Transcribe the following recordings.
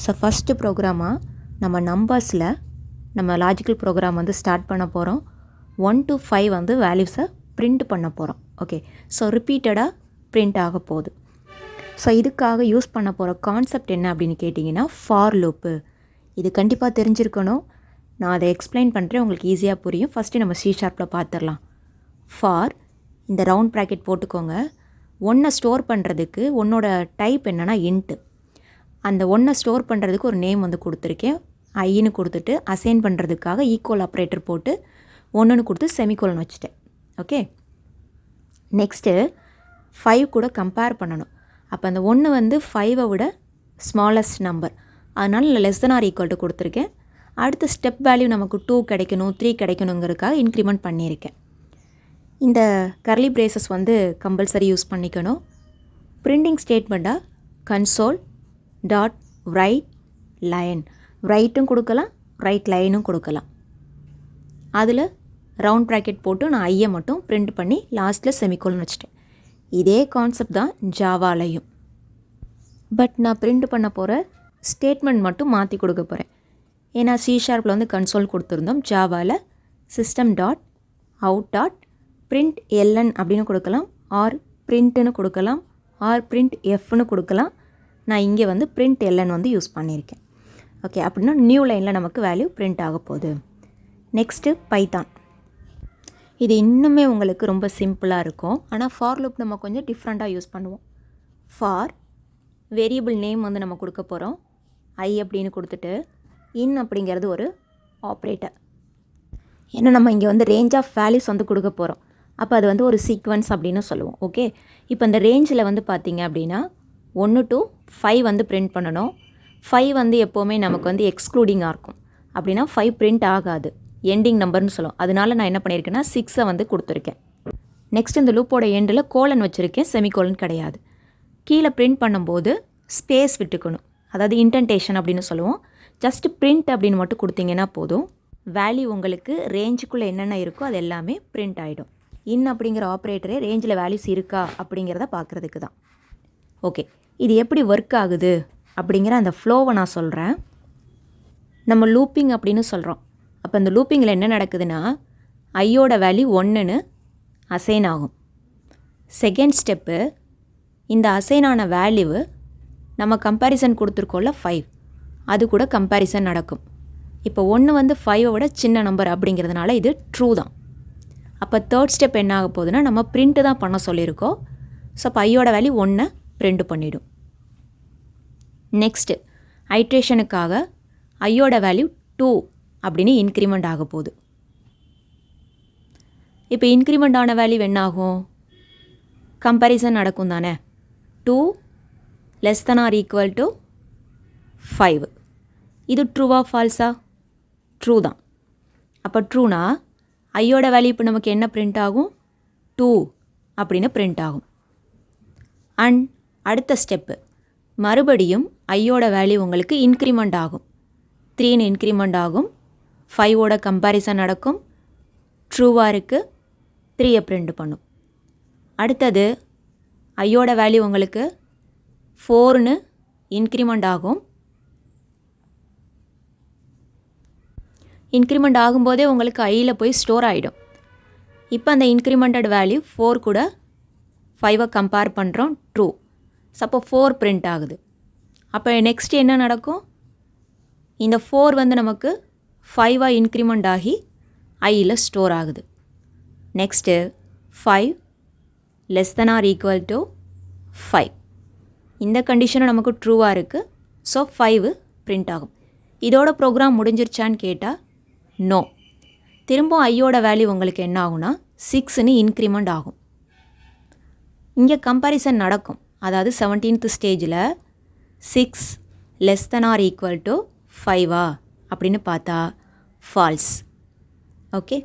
So first ப்ரோக்ராமாக நம்ம நம்பர்ஸில் நம்ம logical program வந்து ஸ்டார்ட் பண்ண போகிறோம். 1 to 5 வந்து வேல்யூஸை பிரிண்ட் பண்ண போகிறோம். ஓகே, ஸோ ரிப்பீட்டடாக பிரிண்ட் ஆக போகுது. ஸோ இதுக்காக யூஸ் பண்ண போகிற கான்செப்ட் என்ன அப்படின்னு கேட்டிங்கன்னா ஃபார் லூப்பு. இது கண்டிப்பாக தெரிஞ்சிருக்கணும். நான் அதை எக்ஸ்பிளைன் பண்ணுறேன், உங்களுக்கு ஈஸியாக புரியும். ஃபஸ்ட்டு நம்ம C# பார்த்துடலாம். ஃபார் இந்த ரவுண்ட் ப்ராக்கெட் போட்டுக்கோங்க. 1 ஸ்டோர் பண்ணுறதுக்கு 1ஓட டைப் என்னென்னா இன்ட்டு. அந்த 1 ஸ்டோர் பண்ணுறதுக்கு ஒரு நேம் வந்து கொடுத்துருக்கேன், ஐன்னு கொடுத்துட்டு அசைன் பண்ணுறதுக்காக ஈக்குவல் ஆப்ரேட்டர் போட்டு 1ன்னு கொடுத்து செமிகோலன் வச்சுட்டேன். ஓகே, நெக்ஸ்ட்டு 5 கூட கம்பேர் பண்ணணும். அப்போ அந்த 1 வந்து 5ஐ விட ஸ்மாலஸ்ட் நம்பர், அதனால் less than or equal to கொடுத்துருக்கேன். அடுத்த ஸ்டெப் வேல்யூ நமக்கு 2 கிடைக்கணும் 3 கிடைக்கணுங்கிறதுக்காக இன்க்ரிமெண்ட் பண்ணியிருக்கேன். இந்த கர்லி பிரேசஸ் வந்து கம்பல்சரி யூஸ் பண்ணிக்கணும். பிரிண்டிங் ஸ்டேட்மெண்ட்டாக கன்சோல் டாட் ரைட் லைன், ரைட்டும் கொடுக்கலாம் ரைட் லைனும் கொடுக்கலாம். அதில் ரவுண்ட் ப்ராக்கெட் போட்டு நான் ஐயை மட்டும் பிரிண்ட் பண்ணி லாஸ்ட்டில் செமிகோலன் வச்சுட்டேன். இதே கான்செப்ட் தான் ஜாவாலையும். பட் நான் பிரிண்ட் பண்ண போகிற ஸ்டேட்மெண்ட் மட்டும் மாற்றி கொடுக்க போகிறேன். ஏன்னா C# வந்து கன்சோல் கொடுத்துருந்தோம், ஜாவாவில் system dot out dot print ln அப்படின்னு கொடுக்கலாம், ஆர் பிரிண்ட்டுன்னு கொடுக்கலாம், ஆர் பிரிண்ட் எஃப்னு கொடுக்கலாம். நான் இங்கே வந்து பிரிண்ட் ln வந்து யூஸ் பண்ணியிருக்கேன். ஓகே, அப்படின்னா நியூ லைனில் நமக்கு வேல்யூ பிரிண்ட் ஆக போகுது. Next Python. இது இன்னுமே உங்களுக்கு ரொம்ப சிம்பிளாக இருக்கும். ஆனால் ஃபார் லூப் நம்ம கொஞ்சம் டிஃப்ரெண்ட்டாக யூஸ் பண்ணுவோம். ஃபார் வேரியபிள் நேம் வந்து நம்ம கொடுக்க போகிறோம், ஐ அப்படின்னு கொடுத்துட்டு இன் அப்படிங்கிறது ஒரு ஆப்ரேட்டர். ஏன்னா நம்ம இங்கே வந்து ரேஞ்ச் ஆஃப் வேல்யூஸ் வந்து கொடுக்க போகிறோம். அப்போ அது வந்து ஒரு சீக்வன்ஸ் அப்படின்னு சொல்லுவோம். ஓகே, இப்போ இந்த ரேஞ்சில் வந்து பார்த்திங்க அப்படின்னா 1 to 5 வந்து பிரிண்ட் பண்ணணும். 5 வந்து எப்போவுமே நமக்கு வந்து எக்ஸ்க்ளூடிங்காக இருக்கும். அப்படின்னா 5 பிரிண்ட் ஆகாது, எண்டிங் நம்பர்னு சொல்லுவோம். அதனால நான் என்ன பண்ணியிருக்கேன்னா 6ஐ வந்து கொடுத்துருக்கேன். நெக்ஸ்ட் இந்த லூப்போட எண்டில் கோலன் வச்சுருக்கேன், செமிகோலன் கிடையாது. கீழே பிரிண்ட் பண்ணும்போது ஸ்பேஸ் விட்டுக்கணும், அதாவது இன்டென்டேஷன் அப்படின்னு சொல்லுவோம். ஜஸ்ட் பிரிண்ட் அப்படின்னு மட்டும் கொடுத்தீங்கன்னா போதும், வேல்யூ உங்களுக்கு ரேஞ்சுக்குள்ளே என்னென்ன இருக்கோ அது எல்லாமே பிரிண்ட் ஆகிடும். இன் அப்படிங்கிற ஆப்ரேட்டரே ரேஞ்சில் வேல்யூஸ் இருக்கா அப்படிங்கிறத பார்க்குறதுக்கு தான். ஓகே, இது எப்படி ஒர்க் ஆகுது அப்படிங்கிற அந்த ஃப்ளோவை நான் சொல்கிறேன். நம்ம லூப்பிங் அப்படின்னு சொல்கிறோம். அப்போ இந்த லூப்பிங்கில் என்ன நடக்குதுன்னா ஐயோட வேல்யூ 1ன்னு அசைன் ஆகும். செகண்ட் ஸ்டெப்பு, இந்த அசைன் ஆன வேல்யூவு நம்ம கம்பேரிசன் கொடுத்துருக்கோம்ல 5, அது கூட கம்பேரிசன் நடக்கும். இப்போ 1 வந்து 5ஐ விட சின்ன நம்பர் அப்படிங்கிறதுனால இது ட்ரூ தான். அப்போ தேர்ட் ஸ்டெப் என்ன ஆக போகுதுன்னா நம்ம பிரிண்ட்டு தான் பண்ண சொல்லியிருக்கோம். ஸோ அப்போ ஐயோட வேல்யூ 1ஐ பிரிண்ட் பண்ணிவிடும். நெக்ஸ்ட்டு ஐட்ரேஷனுக்காக ஐயோட வேல்யூ 2 அப்படின்னு இன்க்ரிமெண்ட் ஆக போகுது. இப்போ இன்க்ரிமெண்ட் ஆன வேல்யூ என்ன ஆகும், கம்பேரிசன் நடக்கும் தானே. 2 less than or equal to 5. இது ட்ரூவா ஃபால்ஸா? ட்ரூ தான். அப்போ ட்ரூனா ஐயோட வேல்யூ இப்போ நமக்கு என்ன பிரிண்ட் ஆகும், 2 அப்படின்னு பிரிண்ட் ஆகும். அண்ட் அடுத்த ஸ்டெப்பு, மறுபடியும் ஐயோட வேல்யூ உங்களுக்கு இன்க்ரிமெண்ட் ஆகும், 3ன்னு இன்க்ரிமெண்ட் ஆகும். 5ஓட கம்பேரிசன் நடக்கும், ட்ரூவாக இருக்குது, 3ஐ பிரிண்ட் பண்ணும். அடுத்தது ஐயோட வேல்யூ உங்களுக்கு 4ன்னு இன்க்ரிமெண்ட் ஆகும். இன்க்ரிமெண்ட் ஆகும்போதே உங்களுக்கு ஐயில் போய் ஸ்டோர் ஆகிடும். இப்போ அந்த இன்க்ரிமெண்டட் வேல்யூ 4 கூட 5ஐ கம்பேர் பண்ணுறோம், ட்ரூ. அப்போ 4 பிரிண்ட் ஆகுது. அப்போ நெக்ஸ்ட் என்ன நடக்கும், இந்த 4 வந்து நமக்கு 5ஆ இன்க்ரிமெண்ட் ஆகி ஐயில் ஸ்டோர் ஆகுது. Next 5 less than or equal to 5. இந்த கண்டிஷனும் நமக்கு ட்ரூவாக இருக்குது. ஸோ 5 பிரிண்ட் ஆகும். இதோட ப்ரோக்ராம் முடிஞ்சிருச்சான்னு கேட்டால் நோ. திரும்ப ஐயோட வேல்யூ உங்களுக்கு என்ன ஆகும்னா 6ன்னு இன்க்ரிமெண்ட் ஆகும். இங்கே கம்பேரிசன் நடக்கும், அதாவது 17th ஸ்டேஜில் 6 less than or equal to 5ஆ அப்படின்னு பார்த்தா ஃபால்ஸ். ஓகே,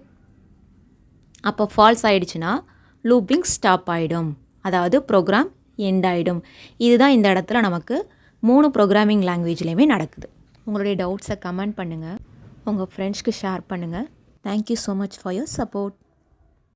அப்போ ஃபால்ஸ் ஆகிடுச்சுன்னா லூப்பிங் ஸ்டாப் ஆகிடும், அதாவது ப்ரோக்ராம் எண்ட் ஆகிடும். இதுதான் இந்த இடத்துல நமக்கு 3 ப்ரோக்ராமிங் லாங்குவேஜ்லேயுமே நடக்குது. உங்களுடைய டவுட்ஸை கமெண்ட் பண்ணுங்கள், உங்கள் ஃப்ரெண்ட்ஸ்க்கு ஷேர் பண்ணுங்கள். Thank you so much for your support.